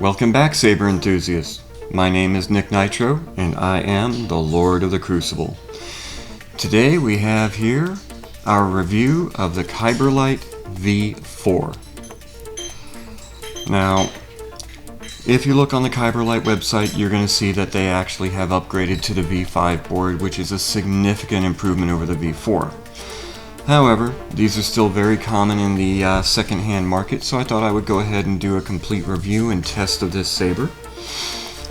Welcome back, saber enthusiasts. My name is Nick Nitro, and I am the Lord of the Crucible. Today we have here our review of the Kyberlight V4. Now, if you look on the Kyberlight website, you're going to see that they actually have upgraded to the V5 board, which is a significant improvement over the V4. However, these are still very common in the second-hand market, so I thought I would go ahead and do a complete review and test of this saber.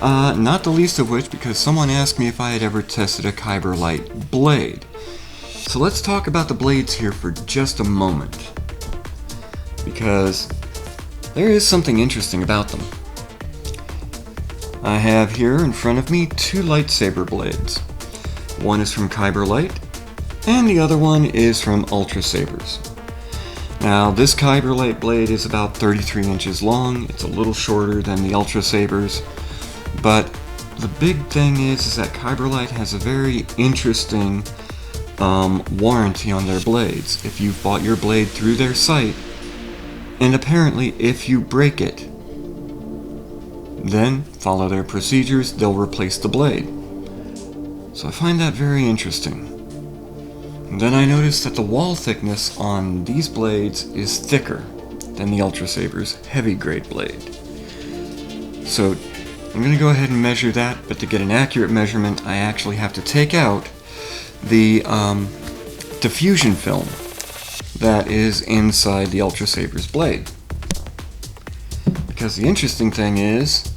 Not the least of which because someone asked me if I had ever tested a Kyberlight blade. So let's talk about the blades here for just a moment, because there is something interesting about them. I have here in front of me two lightsaber blades. One is from Kyberlight, and the other one is from Ultra Sabers. Now, this Kyberlight blade is about 33 inches long. It's a little shorter than the Ultra Sabers, but the big thing is that Kyberlight has a very interesting warranty on their blades. If you've bought your blade through their site, and apparently if you break it, then follow their procedures, they'll replace the blade. So I find that very interesting. And then I noticed that the wall thickness on these blades is thicker than the Ultra Sabers heavy grade blade. So I'm going to go ahead and measure that, but to get an accurate measurement I actually have to take out the diffusion film that is inside the Ultra Sabers blade. Because the interesting thing is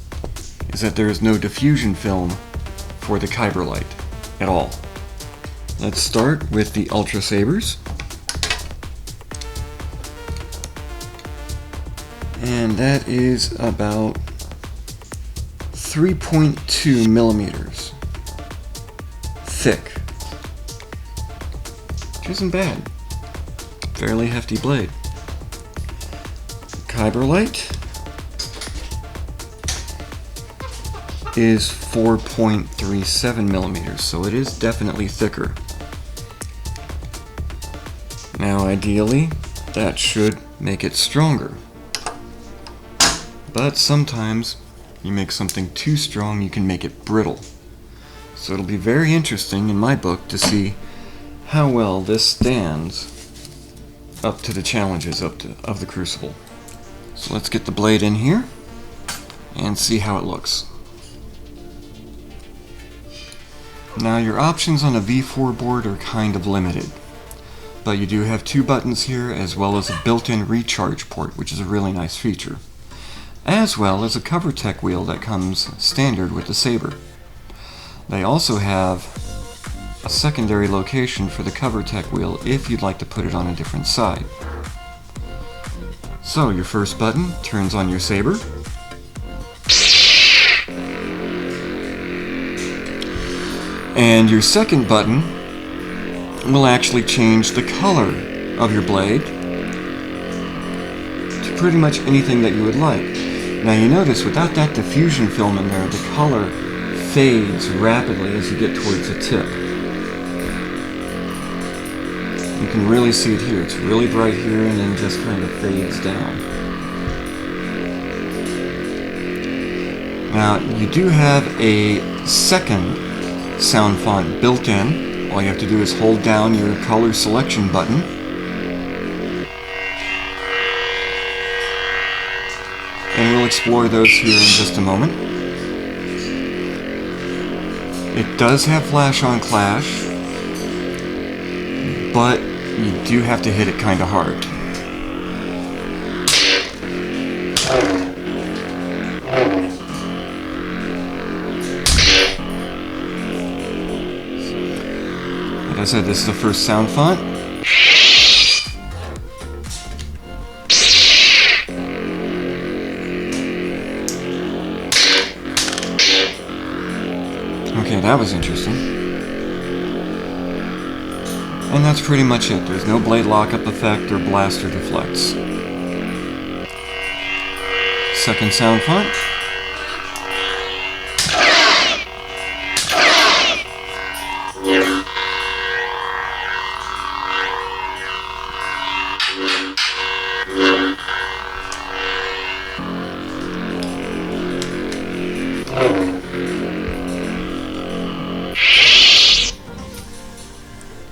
that there is no diffusion film for the Kyberlight at all. Let's start with the Ultra Sabers. And that is about 3.2 millimeters thick. Which isn't bad. Fairly hefty blade. Kyberlight is 4.37 millimeters, so it is definitely thicker. Now ideally, that should make it stronger. But sometimes, you make something too strong, you can make it brittle. So it'll be very interesting in my book to see how well this stands up to the challenges of the Crucible. So let's get the blade in here and see how it looks. Now your options on a V4 board are kind of limited, but you do have two buttons here as well as a built-in recharge port, which is a really nice feature, as well as a cover tech wheel that comes standard with the saber. They also have a secondary location for the cover tech wheel if you'd like to put it on a different side. So your first button turns on your saber. And your second button will actually change the color of your blade to pretty much anything that you would like. Now you notice without that diffusion film in there, the color fades rapidly as you get towards the tip. You can really see it here. It's really bright here and then just kind of fades down. Now you do have a second sound font built in. All you have to do is hold down your color selection button and we'll explore those here in just a moment. It does have flash on clash, but you do have to hit it kind of hard. Like I said, this is the first sound font. Okay, that was interesting. And that's pretty much it. There's no blade lockup effect or blaster deflects. Second sound font.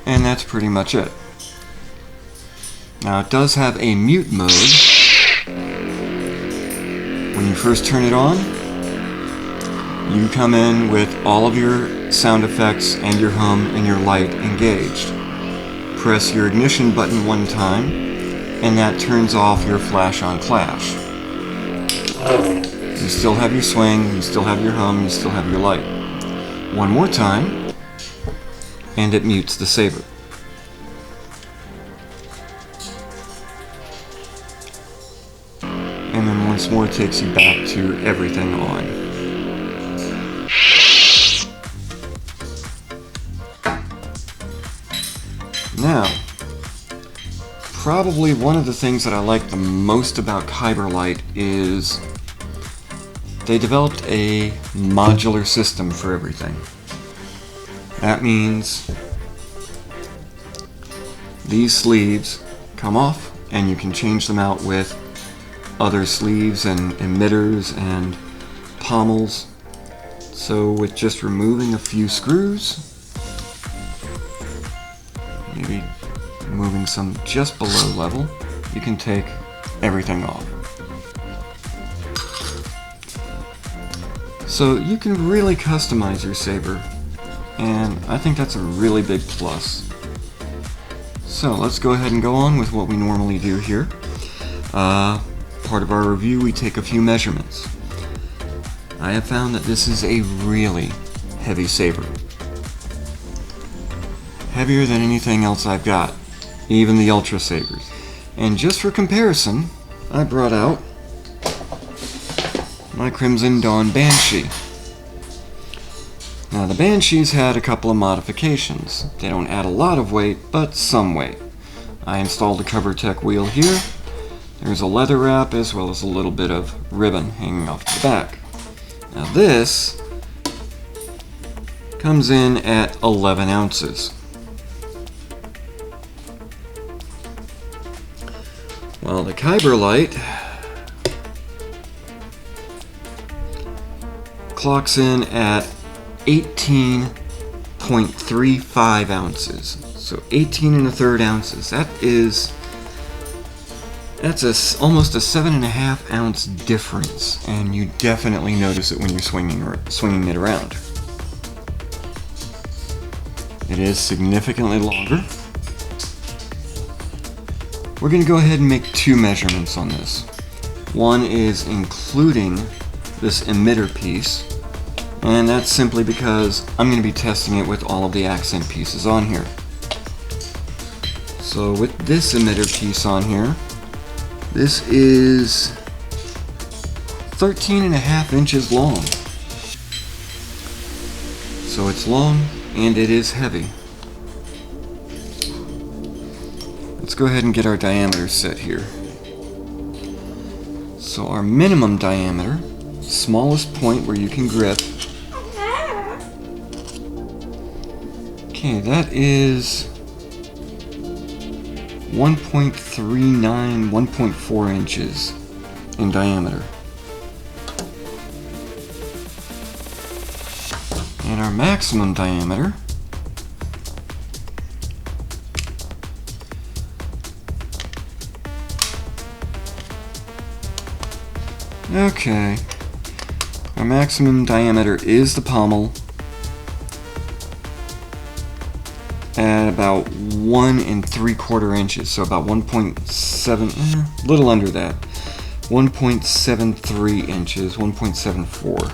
and that's pretty much it. Now it does have a mute mode. When you first turn it on, you come in with all of your sound effects and your hum and your light engaged. Press your ignition button one time, and that turns off your flash on clash. You still have your swing, you still have your hum, you still have your light. One more time, and it mutes the saber. And then once more it takes you back to everything on. Now, probably one of the things that I like the most about Kyberlight is they developed a modular system for everything. That means these sleeves come off and you can change them out with other sleeves and emitters and pommels. So with just removing a few screws, maybe moving some just below level, you can take everything off. So you can really customize your saber, and I think that's a really big plus. So let's go ahead and go on with what we normally do here. Part of our review, we take a few measurements. I have found that this is a really heavy saber. Heavier than anything else I've got, even the Ultra Sabers. And just for comparison, I brought out my Crimson Dawn Banshee. Now the Banshee's had a couple of modifications. They don't add a lot of weight, but some weight. I installed a CoverTech wheel here. There's a leather wrap as well as a little bit of ribbon hanging off the back. Now this comes in at 11 ounces. Well, the Kyberlight clocks in at 18.35 ounces. So 18 1/3 ounces. That's almost a 7.5 ounce difference, and you definitely notice it when you're swinging it around. It is significantly longer. We're going to go ahead and make two measurements on this. One is including this emitter piece, and that's simply because I'm going to be testing it with all of the accent pieces on here. So with this emitter piece on here, this is 13.5 inches long. So it's long and it is heavy. Let's go ahead and get our diameter set here. So our minimum diameter, smallest point where you can grip. Okay, that is 1.39, 1.4 inches in diameter. And our maximum diameter okay, our maximum diameter is the pommel at about 1 3/4 inches, so about 1.7, a little under that, 1.73 inches, 1.74.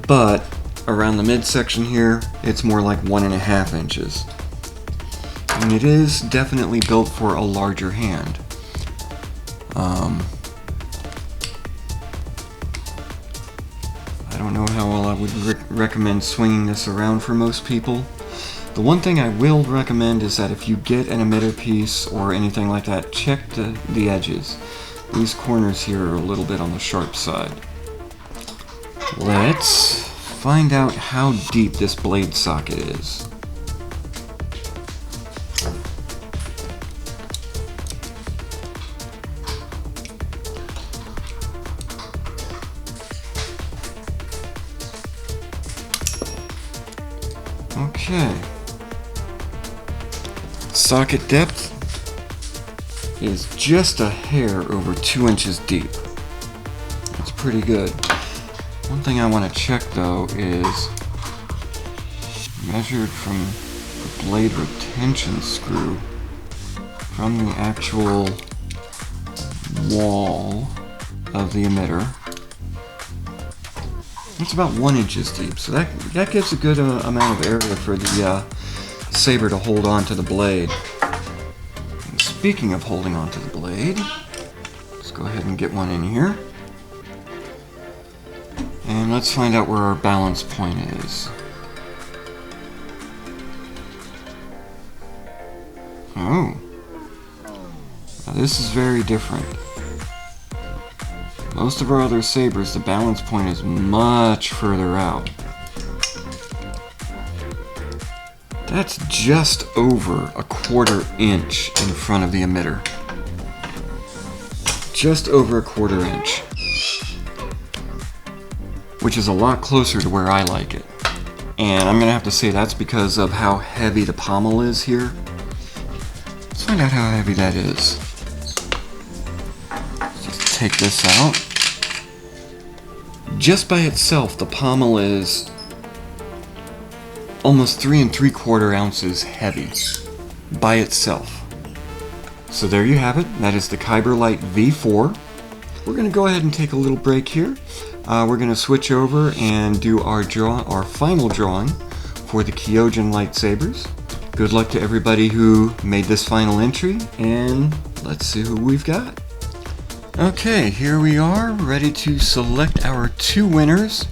But around the midsection here, it's more like 1.5 inches. And it is definitely built for a larger hand. I don't know how well I would recommend swinging this around for most people. The one thing I will recommend is that if you get an emitter piece or anything like that, check the edges. These corners here are a little bit on the sharp side. Let's find out how deep this blade socket is. Okay. Socket depth is just a hair over 2 inches deep. That's pretty good. One thing I want to check though is measured from the blade retention screw from the actual wall of the emitter. It's about 1 inch deep, so that gives a good amount of area for the saber to hold on to the blade. And speaking of holding on to the blade, let's go ahead and get one in here. And let's find out where our balance point is. Oh. Now this is very different. Most of our other sabers, the balance point is much further out. That's just over a 1/4 inch in front of the emitter. Just over a 1/4 inch. Which is a lot closer to where I like it. And I'm gonna have to say that's because of how heavy the pommel is here. Let's find out how heavy that is. Just take this out. Just by itself, the pommel is almost 3 3/4 ounces heavy by itself. So there you have it. That is the Kyberlight V4. We're going to go ahead and take a little break here. We're going to switch over and do our final drawing for the Kyberlight Lightsabers. Good luck to everybody who made this final entry, and let's see who we've got. Okay, here we are, ready to select our 2 winners,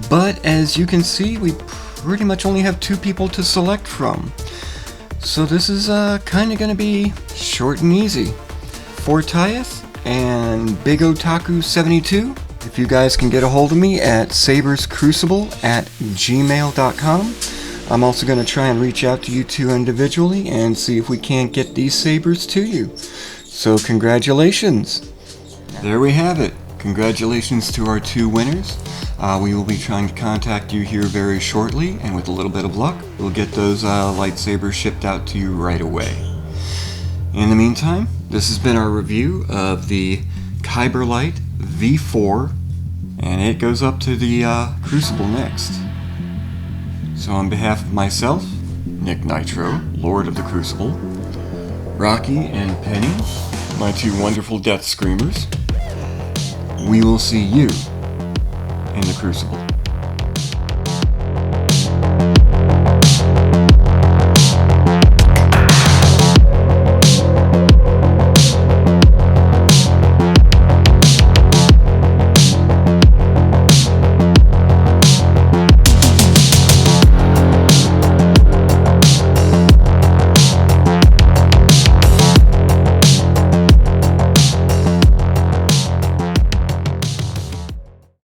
but as you can see, we pretty much only have 2 people to select from. So this is kind of going to be short and easy. Fortieth and Big Otaku 72. If you guys can get a hold of me at saberscrucible@gmail.com. I'm also going to try and reach out to you 2 individually and see if we can't get these sabers to you. So congratulations! There we have it. Congratulations to our 2 winners. We will be trying to contact you here very shortly, and with a little bit of luck, we'll get those lightsabers shipped out to you right away. In the meantime, this has been our review of the Kyberlight V4, and it goes up to the Crucible next. So on behalf of myself, Nick Nitro, Lord of the Crucible, Rocky and Penny, my 2 wonderful Death Screamers, we will see you in the Crucible.